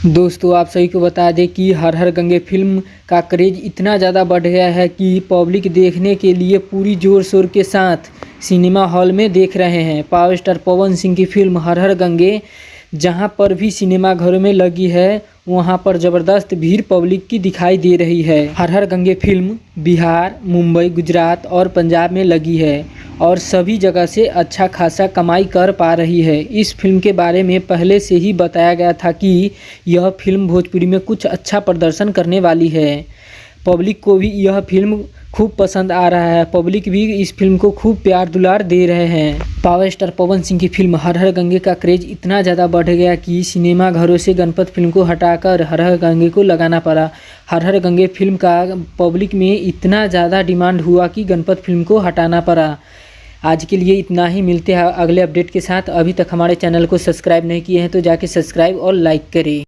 दोस्तों आप सभी को बता दें कि हर हर गंगे फिल्म का क्रेज़ इतना ज़्यादा बढ़ गया है कि पब्लिक देखने के लिए पूरी ज़ोर शोर के साथ सिनेमा हॉल में देख रहे हैं। पावर स्टार पवन सिंह की फिल्म हर हर गंगे जहां पर भी सिनेमा घरों में लगी है वहां पर ज़बरदस्त भीड़ पब्लिक की दिखाई दे रही है। हर हर गंगे फिल्म बिहार, मुंबई, गुजरात और पंजाब में लगी है और सभी जगह से अच्छा खासा कमाई कर पा रही है। इस फिल्म के बारे में पहले से ही बताया गया था कि यह फिल्म भोजपुरी में कुछ अच्छा प्रदर्शन करने वाली है। पब्लिक को भी यह फिल्म खूब पसंद आ रहा है, पब्लिक भी इस फिल्म को खूब प्यार दुलार दे रहे हैं। पावर स्टार पवन सिंह की फिल्म हर हर गंगे का क्रेज इतना ज़्यादा बढ़ गया कि सिनेमा घरों से गणपत फिल्म को हटाकर हर हर गंगे को लगाना पड़ा। हर हर गंगे फिल्म का पब्लिक में इतना ज़्यादा डिमांड हुआ कि गणपत फिल्म को हटाना पड़ा। आज के लिए इतना ही, मिलते हैं अगले अपडेट के साथ। अभी तक हमारे चैनल को सब्सक्राइब नहीं किए हैं तो जाके सब्सक्राइब और लाइक करें।